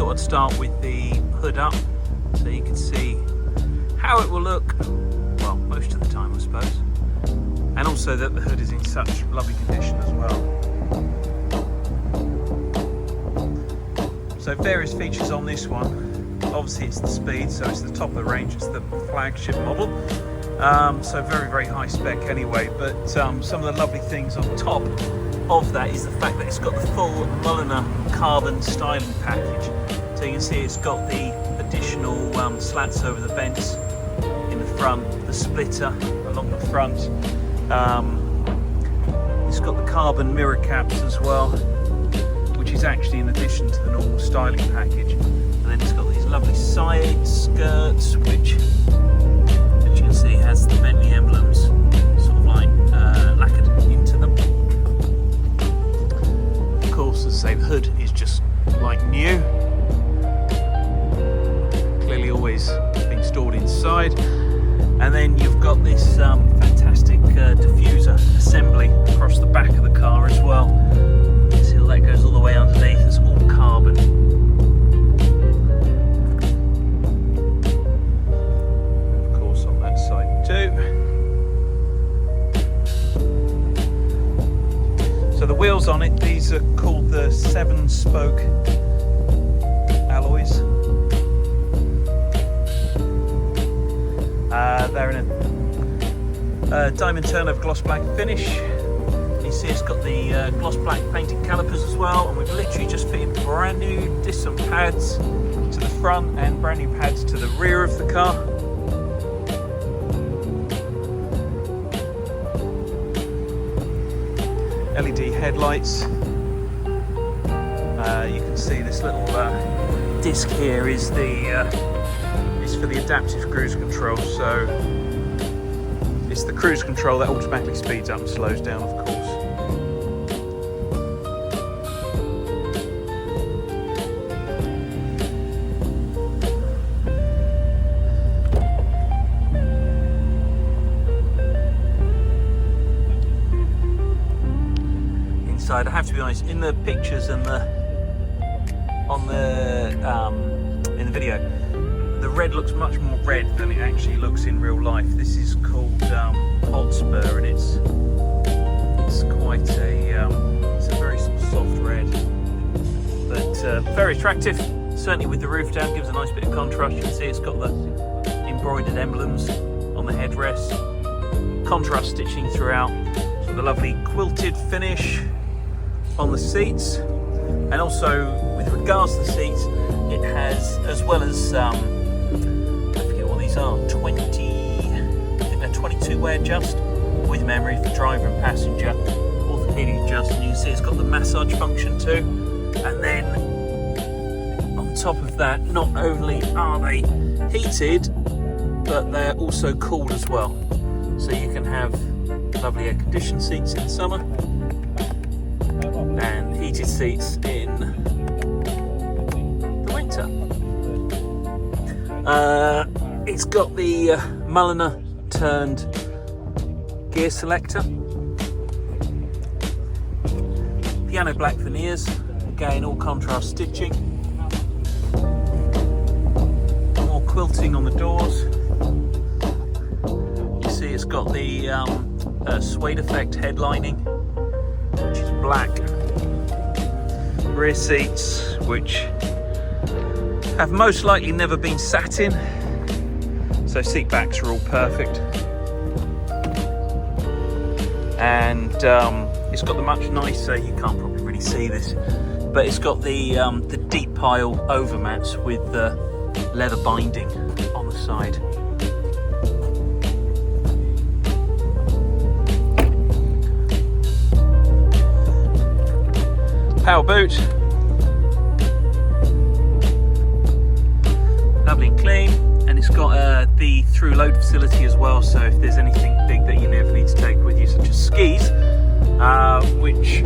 thought I'd start with the hood up so you can see how it will look, well, most of the time I suppose, and also that the hood is in such lovely condition as well. So various features on this one. Obviously it's the Speed, so it's the top of the range, it's the flagship model. So very high spec anyway, but some of the lovely things on top of that is the fact that it's got the full Mulliner carbon styling package. So you can see it's got the additional slats over the vents in the front, the splitter along the front. It's got the carbon mirror caps as well, which is actually in addition to the normal styling package. And then it's got these lovely side skirts, which as you can see has the Bentley emblems sort of like lacquered into them. Of course, as I say, the hood is just like new, clearly always been stored inside. And then you've got this fantastic diffuser assembly across the back of the car as well. See how that goes all the way underneath, it's all carbon. Of course on that side too. So the wheels on it, these are called the 7-spoke alloys. They're in a diamond turnover gloss black finish. You see it's got the gloss black painted calipers as well, and we've literally just fitted brand new disc pads to the front and brand new pads to the rear of the car. LED headlights. You can see this little disc here is for the adaptive cruise control, so it's the cruise control that automatically speeds up and slows down, of course. Inside, I have to be honest, in the pictures and in the video, the red looks much more red than it actually looks in real life. This is called Hotspur, and it's quite it's a very soft red, but very attractive. Certainly with the roof down, gives a nice bit of contrast. You can see it's got the embroidered emblems on the headrest, contrast stitching throughout, so the lovely quilted finish on the seats, and also with regards to the seats, it has, as well as I forget what these are, 20, I think they're 22-way adjust with memory for driver and passenger, orthopedic adjust, and you can see it's got the massage function too. And then on top of that, not only are they heated, but they're also cooled as well. So you can have lovely air-conditioned seats in summer and heated seats in the winter. It's got the Mulliner turned gear selector, piano black veneers, again all contrast stitching, more quilting on the doors. You see it's got the suede effect headlining, which is black. Rear seats, which have most likely never been sat in, so seat backs are all perfect. And it's got the much nicer, you can't probably really see this, but it's got the deep pile overmats with the leather binding on the side. Power boot, lovely and clean, and it's got the through load facility as well, so if there's anything big that you never need to take with you, such as skis, which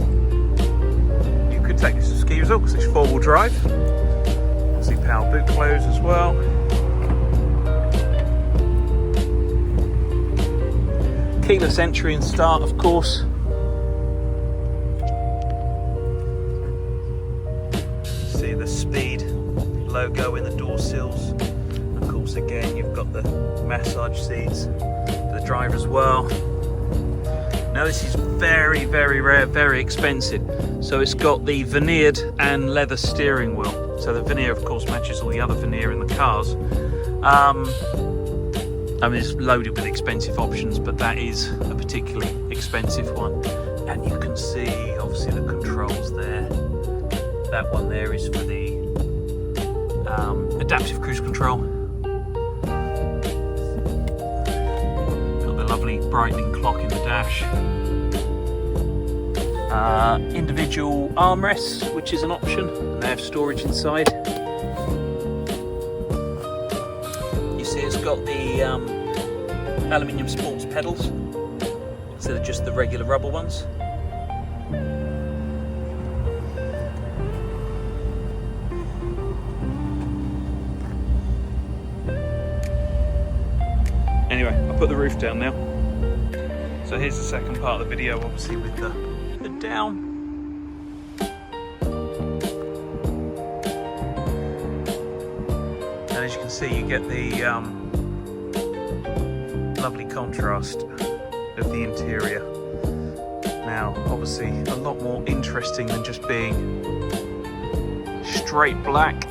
you could take this to ski resort because it's 4-wheel drive. Obviously power boot close as well. Keyless entry and start, of course. See the Speed logo in the door sills. Of course, again, you've got the massage seats for the driver as well. Now this is very, very rare, very expensive. So it's got the veneered and leather steering wheel. So the veneer, of course, matches all the other veneer in the cars. I mean, it's loaded with expensive options, but that is a particularly expensive one. And you can see, obviously, the controls there. That one there is for the adaptive cruise control. Got the lovely brightening clock in the dash. Individual armrests, which is an option. They have storage inside. You see it's got the aluminium sports pedals instead of just the regular rubber ones. Anyway, I'll put the roof down now. So here's the second part of the video, obviously with the down. And as you can see, you get the lovely contrast of the interior. Now, obviously, a lot more interesting than just being straight black,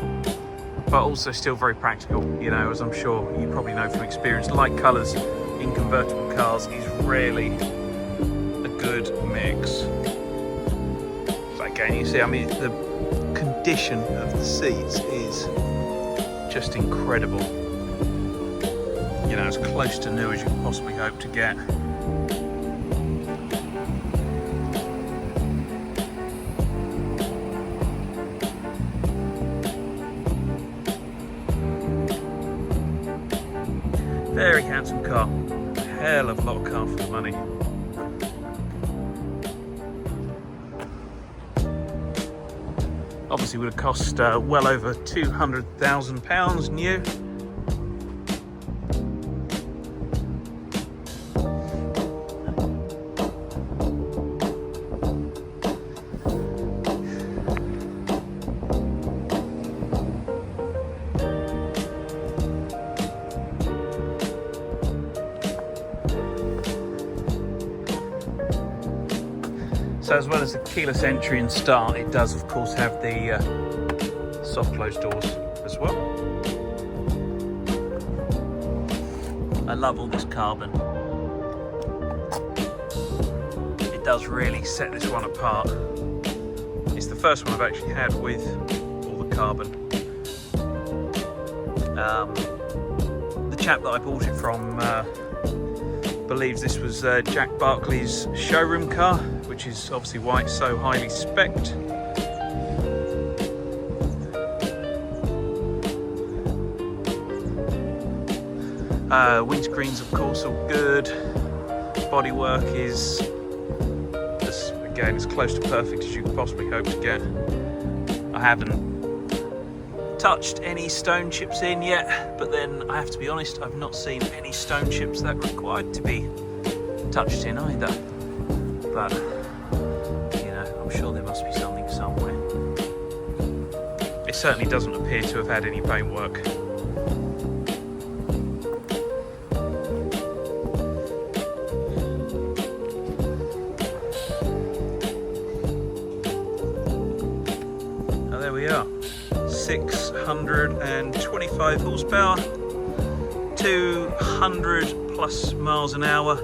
but also still very practical. You know, as I'm sure you probably know from experience, light colours in convertible cars is rarely a good mix. Again, you see, I mean, the condition of the seats is just incredible. You know, as close to new as you can possibly hope to get. Very handsome car. Hell of a lot of car for the money. Obviously would have cost well over £200,000 new. So as well as the keyless entry and start, it does of course have the soft close doors as well. I love all this carbon. It does really set this one apart. It's the first one I've actually had with all the carbon. The chap that I bought it from believes this was Jack Barclay's showroom car, which is obviously why it's so highly spec'd. Windscreens, of course, all good. Bodywork is, again, as close to perfect as you could possibly hope to get. I haven't touched any stone chips in yet, but then I have to be honest, I've not seen any stone chips that required to be touched in either. But you know, I'm sure there must be something somewhere. It certainly doesn't appear to have had any paintwork. There we are, 625 horsepower, 200 plus miles an hour.